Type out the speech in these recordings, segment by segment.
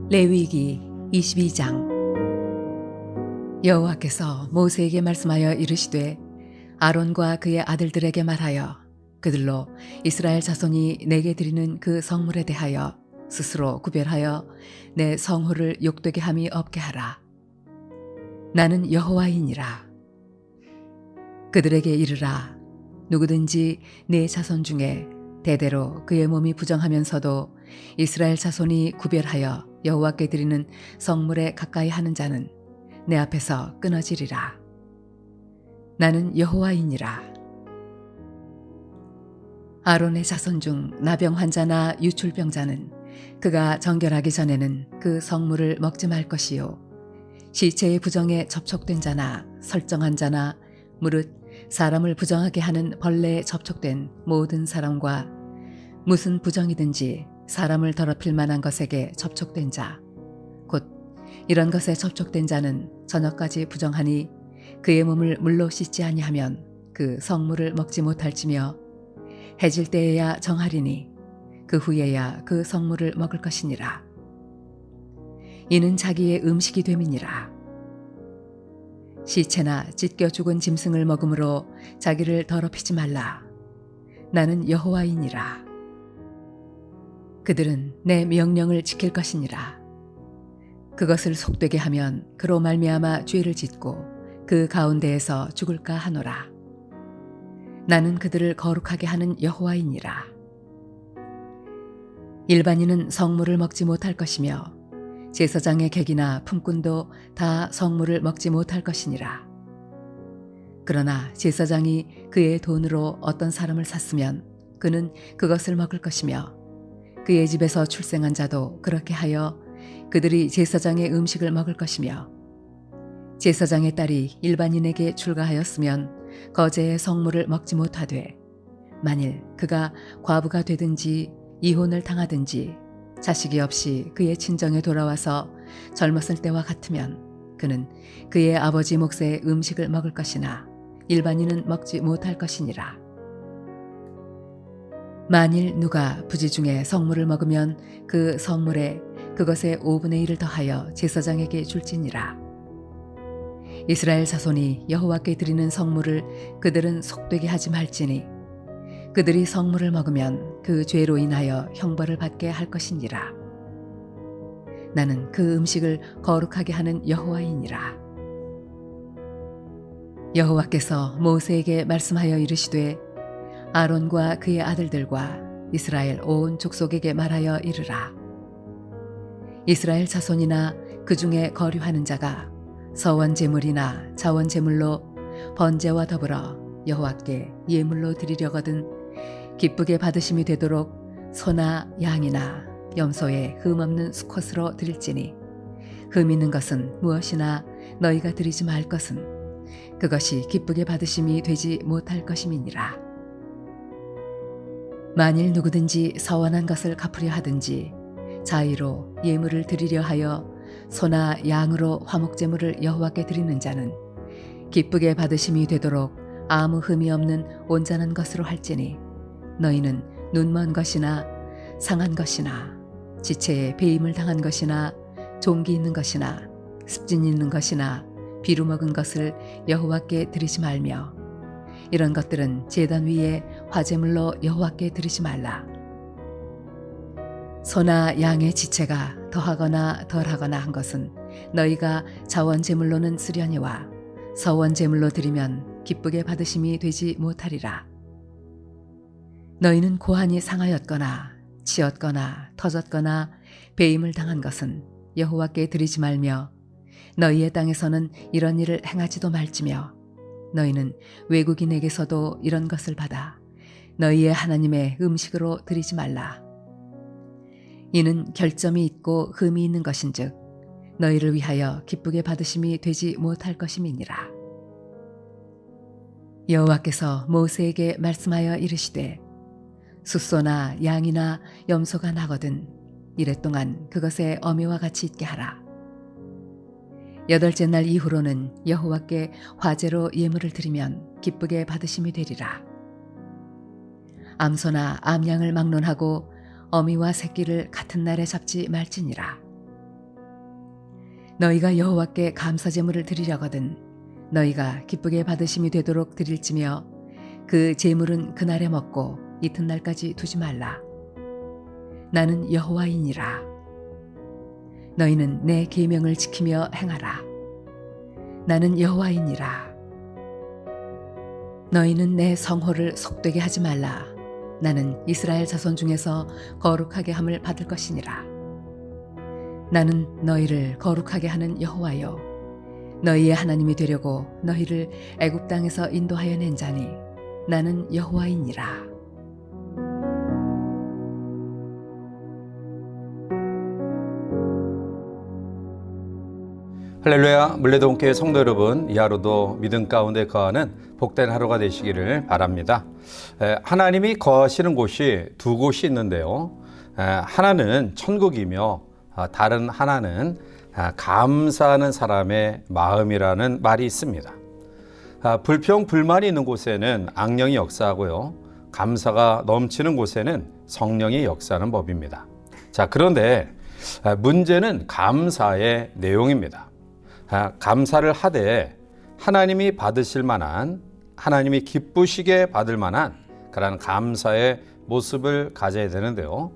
레위기 22장. 여호와께서 모세에게 말씀하여 이르시되 아론과 그의 아들들에게 말하여 그들로 이스라엘 자손이 내게 드리는 그 성물에 대하여 스스로 구별하여 내 성호를 욕되게 함이 없게 하라. 나는 여호와이니라. 그들에게 이르라. 누구든지 내 자손 중에 대대로 그의 몸이 부정하면서도 이스라엘 자손이 구별하여 여호와께 드리는 성물에 가까이 하는 자는 내 앞에서 끊어지리라. 나는 여호와이니라. 아론의 자손 중 나병 환자나 유출병자는 그가 정결하기 전에는 그 성물을 먹지 말 것이요, 시체의 부정에 접촉된 자나 설정한 자나 무릇 사람을 부정하게 하는 벌레에 접촉된 모든 사람과 무슨 부정이든지 사람을 더럽힐 만한 것에게 접촉된 자, 곧 이런 것에 접촉된 자는 저녁까지 부정하니 그의 몸을 물로 씻지 아니하면 그 성물을 먹지 못할지며 해질 때에야 정하리니 그 후에야 그 성물을 먹을 것이니라. 이는 자기의 음식이 됨이니라. 시체나 찢겨 죽은 짐승을 먹음으로 자기를 더럽히지 말라. 나는 여호와이니라. 그들은 내 명령을 지킬 것이니라. 그것을 속되게 하면 그로 말미암아 죄를 짓고 그 가운데에서 죽을까 하노라. 나는 그들을 거룩하게 하는 여호와이니라. 일반인은 성물을 먹지 못할 것이며 제사장의 객이나 품꾼도 다 성물을 먹지 못할 것이니라. 그러나 제사장이 그의 돈으로 어떤 사람을 샀으면 그는 그것을 먹을 것이며 그의 집에서 출생한 자도 그렇게 하여 그들이 제사장의 음식을 먹을 것이며, 제사장의 딸이 일반인에게 출가하였으면 거제의 성물을 먹지 못하되 만일 그가 과부가 되든지 이혼을 당하든지 자식이 없이 그의 친정에 돌아와서 젊었을 때와 같으면 그는 그의 아버지 몫의 음식을 먹을 것이나 일반인은 먹지 못할 것이니라. 만일 누가 부지 중에 성물을 먹으면 그 성물에 그것의 5분의 1을 더하여 제사장에게 줄지니라. 이스라엘 자손이 여호와께 드리는 성물을 그들은 속되게 하지 말지니 그들이 성물을 먹으면 그 죄로 인하여 형벌을 받게 할 것이니라. 나는 그 음식을 거룩하게 하는 여호와이니라. 여호와께서 모세에게 말씀하여 이르시되 아론과 그의 아들들과 이스라엘 온 족속에게 말하여 이르라. 이스라엘 자손이나 그 중에 거류하는 자가 서원 제물이나 자원 제물로 번제와 더불어 여호와께 예물로 드리려거든 기쁘게 받으심이 되도록 소나 양이나 염소의 흠 없는 수컷으로 드릴지니, 흠 있는 것은 무엇이나 너희가 드리지 말 것은 그것이 기쁘게 받으심이 되지 못할 것임이니라. 만일 누구든지 서원한 것을 갚으려 하든지 자의로 예물을 드리려 하여 소나 양으로 화목제물을 여호와께 드리는 자는 기쁘게 받으심이 되도록 아무 흠이 없는 온전한 것으로 할지니, 너희는 눈먼 것이나 상한 것이나 지체에 배임을 당한 것이나 종기 있는 것이나 습진 있는 것이나 비루 먹은 것을 여호와께 드리지 말며, 이런 것들은 제단 위에 화제물로 여호와께 드리지 말라. 소나 양의 지체가 더하거나 덜하거나 한 것은 너희가 자원 제물로는 쓰려니와 서원 제물로 드리면 기쁘게 받으심이 되지 못하리라. 너희는 고환이 상하였거나 치었거나 터졌거나 배임을 당한 것은 여호와께 드리지 말며, 너희의 땅에서는 이런 일을 행하지도 말지며, 너희는 외국인에게서도 이런 것을 받아 너희의 하나님의 음식으로 드리지 말라. 이는 결점이 있고 흠이 있는 것인즉 너희를 위하여 기쁘게 받으심이 되지 못할 것임이니라. 여호와께서 모세에게 말씀하여 이르시되 숫소나 양이나 염소가 나거든 이래 동안 그것의 어미와 같이 있게 하라. 8째 날 이후로는 여호와께 화제로 예물을 드리면 기쁘게 받으심이 되리라. 암소나 암양을 막론하고 어미와 새끼를 같은 날에 잡지 말지니라. 너희가 여호와께 감사 제물을 드리려거든 너희가 기쁘게 받으심이 되도록 드릴지며 그 제물은 그날에 먹고 이튿날까지 두지 말라. 나는 여호와이니라. 너희는 내 계명을 지키며 행하라. 나는 여호와이니라. 너희는 내 성호를 속되게 하지 말라. 나는 이스라엘 자손 중에서 거룩하게 함을 받을 것이니라. 나는 너희를 거룩하게 하는 여호와요 너희의 하나님이 되려고 너희를 애굽 땅에서 인도하여 낸 자니 나는 여호와이니라. 할렐루야, 물레동교회 성도 여러분, 이 하루도 믿음 가운데 거하는 복된 하루가 되시기를 바랍니다. 하나님이 거하시는 곳이 두 곳이 있는데요. 하나는 천국이며 다른 하나는 감사하는 사람의 마음이라는 말이 있습니다. 불평, 불만이 있는 곳에는 악령이 역사하고요. 감사가 넘치는 곳에는 성령이 역사하는 법입니다. 자, 그런데 문제는 감사의 내용입니다. 감사를 하되 하나님이 받으실 만한, 하나님이 기쁘시게 받을 만한 그런 감사의 모습을 가져야 되는데요.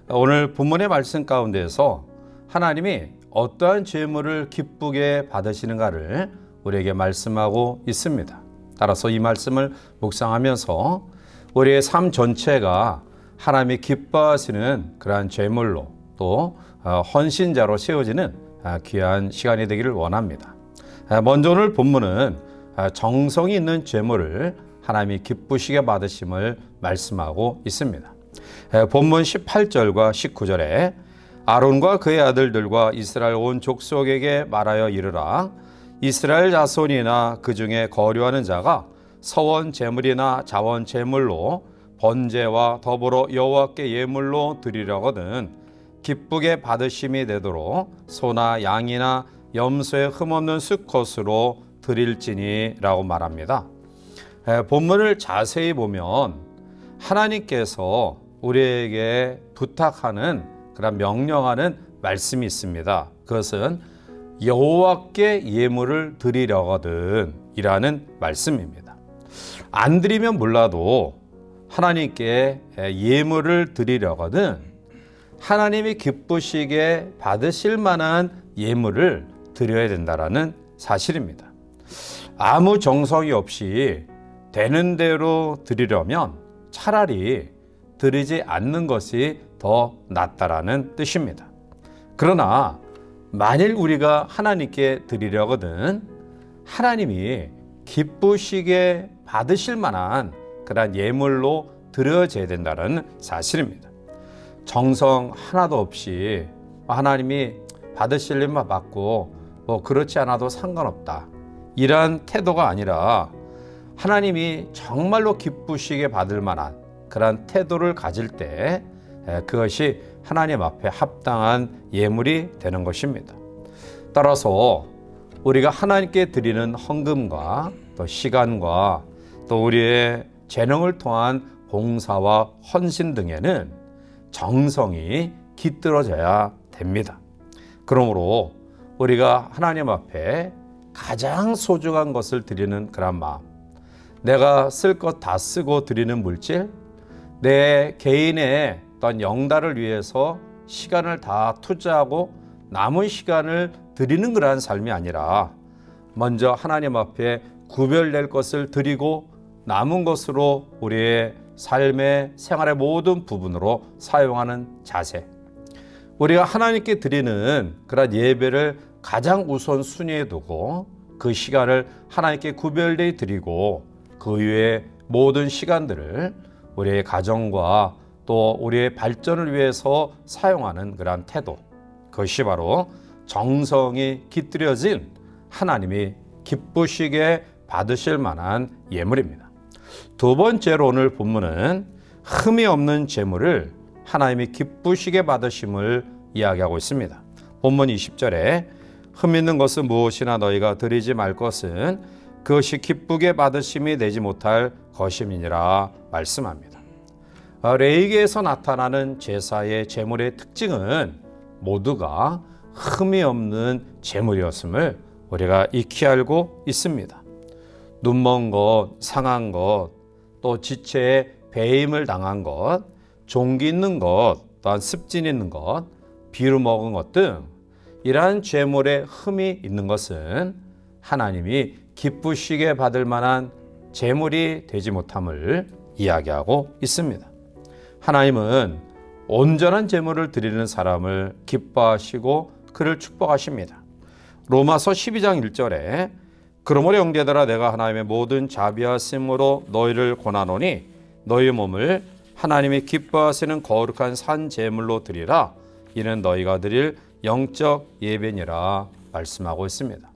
오늘 본문의 말씀 가운데에서 하나님이 어떠한 제물을 기쁘게 받으시는가를 우리에게 말씀하고 있습니다. 따라서 이 말씀을 묵상하면서 우리의 삶 전체가 하나님이 기뻐하시는 그러한 제물로 또 헌신자로 세워지는 귀한 시간이 되기를 원합니다. 먼저 오늘 본문은 정성이 있는 제물을 하나님이 기쁘시게 받으심을 말씀하고 있습니다. 본문 18절과 19절에 아론과 그의 아들들과 이스라엘 온 족속에게 말하여 이르라. 이스라엘 자손이나 그 중에 거류하는 자가 서원 제물이나 자원 제물로 번제와 더불어 여호와께 예물로 드리려거든 기쁘게 받으심이 되도록 소나 양이나 염소의 흠없는 수컷으로 드릴지니 라고 말합니다. 본문을 자세히 보면 하나님께서 우리에게 부탁하는 그런 명령하는 말씀이 있습니다. 그것은 여호와께 예물을 드리려거든 이라는 말씀입니다. 안 드리면 몰라도 하나님께 예물을 드리려거든 하나님이 기쁘시게 받으실 만한 예물을 드려야 된다라는 사실입니다. 아무 정성이 없이 되는 대로 드리려면 차라리 드리지 않는 것이 더 낫다라는 뜻입니다. 그러나 만일 우리가 하나님께 드리려거든 하나님이 기쁘시게 받으실 만한 그런 예물로 드려져야 된다는 사실입니다. 정성 하나도 없이 하나님이 받으시려면 받고 뭐 그렇지 않아도 상관없다 이런 태도가 아니라 하나님이 정말로 기쁘시게 받을 만한 그런 태도를 가질 때 그것이 하나님 앞에 합당한 예물이 되는 것입니다. 따라서 우리가 하나님께 드리는 헌금과 또 시간과 또 우리의 재능을 통한 봉사와 헌신 등에는 정성이 깃들어져야 됩니다. 그러므로 우리가 하나님 앞에 가장 소중한 것을 드리는 그런 마음, 내가 쓸 것 다 쓰고 드리는 물질, 내 개인의 어떤 영달을 위해서 시간을 다 투자하고 남은 시간을 드리는 그러한 삶이 아니라 먼저 하나님 앞에 구별될 것을 드리고 남은 것으로 우리의 삶의 생활의 모든 부분으로 사용하는 자세, 우리가 하나님께 드리는 그런 예배를 가장 우선 순위에 두고 그 시간을 하나님께 구별되어 드리고 그 이외의 모든 시간들을 우리의 가정과 또 우리의 발전을 위해서 사용하는 그러한 태도, 그것이 바로 정성이 깃들여진 하나님이 기쁘시게 받으실 만한 예물입니다. 두 번째로 오늘 본문은 흠이 없는 제물을 하나님이 기쁘시게 받으심을 이야기하고 있습니다. 본문 20절에 흠 있는 것은 무엇이나 너희가 드리지 말 것은 그것이 기쁘게 받으심이 되지 못할 것임이니라 말씀합니다. 레위기에서 나타나는 제사의 제물의 특징은 모두가 흠이 없는 제물이었음을 우리가 익히 알고 있습니다. 눈먼 것, 상한 것, 또 지체에 배임을 당한 것, 종기 있는 것, 또한 습진 있는 것, 비루 먹은 것 등 이러한 제물에 흠이 있는 것은 하나님이 기쁘시게 받을 만한 제물이 되지 못함을 이야기하고 있습니다. 하나님은 온전한 제물을 드리는 사람을 기뻐하시고 그를 축복하십니다. 로마서 12장 1절에 그러므로 형제들아 내가 하나님의 모든 자비하심으로 너희를 권하노니 너희 몸을 하나님이 기뻐하시는 거룩한 산 제물로 드리라. 이는 너희가 드릴 영적 예배니라 말씀하고 있습니다.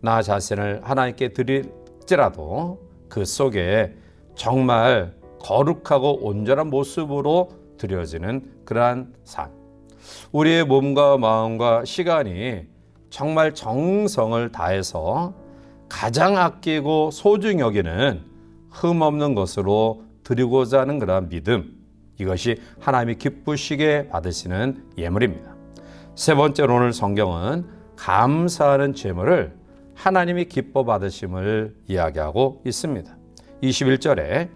나 자신을 하나님께 드릴지라도 그 속에 정말 거룩하고 온전한 모습으로 드려지는 그러한 산. 우리의 몸과 마음과 시간이 정말 정성을 다해서 가장 아끼고 소중히 여기는 흠없는 것으로 드리고자 하는 그러한 믿음, 이것이 하나님이 기쁘시게 받으시는 예물입니다. 세 번째로 오늘 성경은 감사하는 제물을 하나님이 기뻐 받으심을 이야기하고 있습니다. 21절에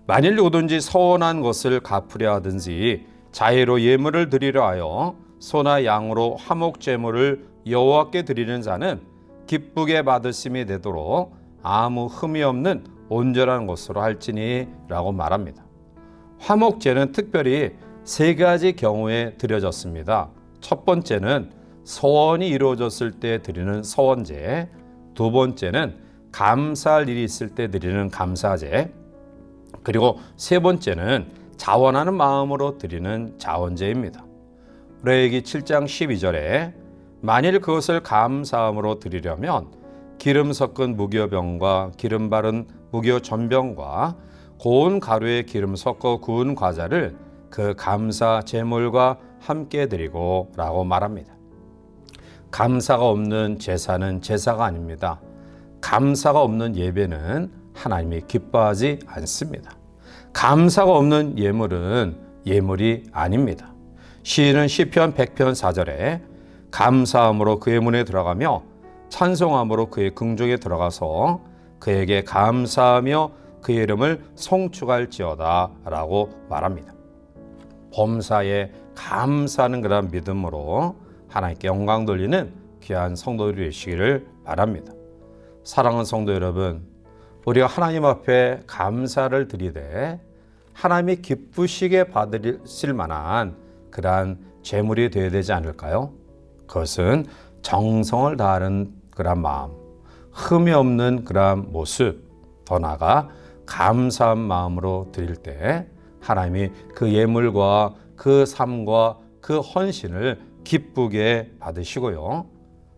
만일 누구든지 서원한 것을 갚으려 하든지 자의로 예물을 드리려 하여 소나 양으로 화목 제물을 여호와께 드리는 자는 기쁘게 받으심이 되도록 아무 흠이 없는 온전한 것으로 할지니 라고 말합니다. 화목제는 특별히 세 가지 경우에 드려졌습니다. 첫 번째는 서원이 이루어졌을 때 드리는 서원제, 두 번째는 감사할 일이 있을 때 드리는 감사제, 그리고 세 번째는 자원하는 마음으로 드리는 자원제입니다. 레위기 7장 12절에 만일 그것을 감사함으로 드리려면 기름 섞은 무교병과 기름 바른 무교 전병과 고운 가루에 기름 섞어 구운 과자를 그 감사 제물과 함께 드리고 라고 말합니다. 감사가 없는 제사는 제사가 아닙니다. 감사가 없는 예배는 하나님이 기뻐하지 않습니다. 감사가 없는 예물은 예물이 아닙니다. 시인은 시편 100편 4절에 감사함으로 그의 문에 들어가며 찬송함으로 그의 궁중에 들어가서 그에게 감사하며 그의 이름을 송축할지어다 라고 말합니다. 범사에 감사하는 그런 믿음으로 하나님께 영광 돌리는 귀한 성도들이 되시기를 바랍니다. 사랑하는 성도 여러분, 우리가 하나님 앞에 감사를 드리되 하나님이 기쁘시게 받으실 만한 그러한 제물이 되어야 되지 않을까요? 그것은 정성을 다하는 그런 마음, 흠이 없는 그런 모습, 더 나아가 감사한 마음으로 드릴 때 하나님이 그 예물과 그 삶과 그 헌신을 기쁘게 받으시고요.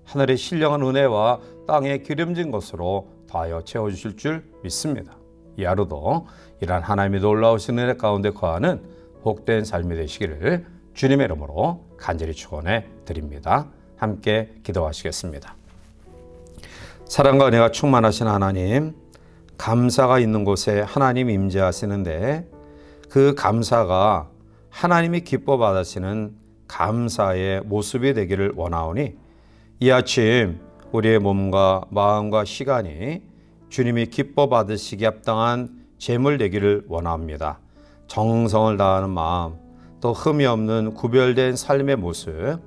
하늘의 신령한 은혜와 땅에 기름진 것으로 더하여 채워주실 줄 믿습니다. 이 하루도 이러한 하나님의 놀라우신 은혜 가운데 거하는 복된 삶이 되시기를 주님의 이름으로 간절히 축원해 드립니다. 함께 기도하시겠습니다. 사랑과 은혜가 충만하신 하나님, 감사가 있는 곳에 하나님 임재하시는데 그 감사가 하나님이 기뻐 받으시는 감사의 모습이 되기를 원하오니 이 아침 우리의 몸과 마음과 시간이 주님이 기뻐 받으시기 합당한 제물 되기를 원합니다. 정성을 다하는 마음, 또 흠이 없는 구별된 삶의 모습,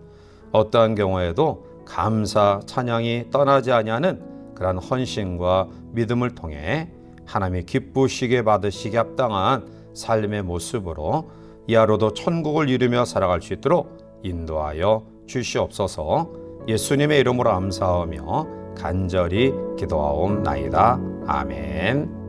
어떠한 경우에도 감사, 찬양이 떠나지 아니하는 그러한 헌신과 믿음을 통해 하나님이 기쁘시게 받으시기 합당한 삶의 모습으로 이 하루도 천국을 이루며 살아갈 수 있도록 인도하여 주시옵소서. 예수님의 이름으로 감사하며 간절히 기도하옵나이다. 아멘.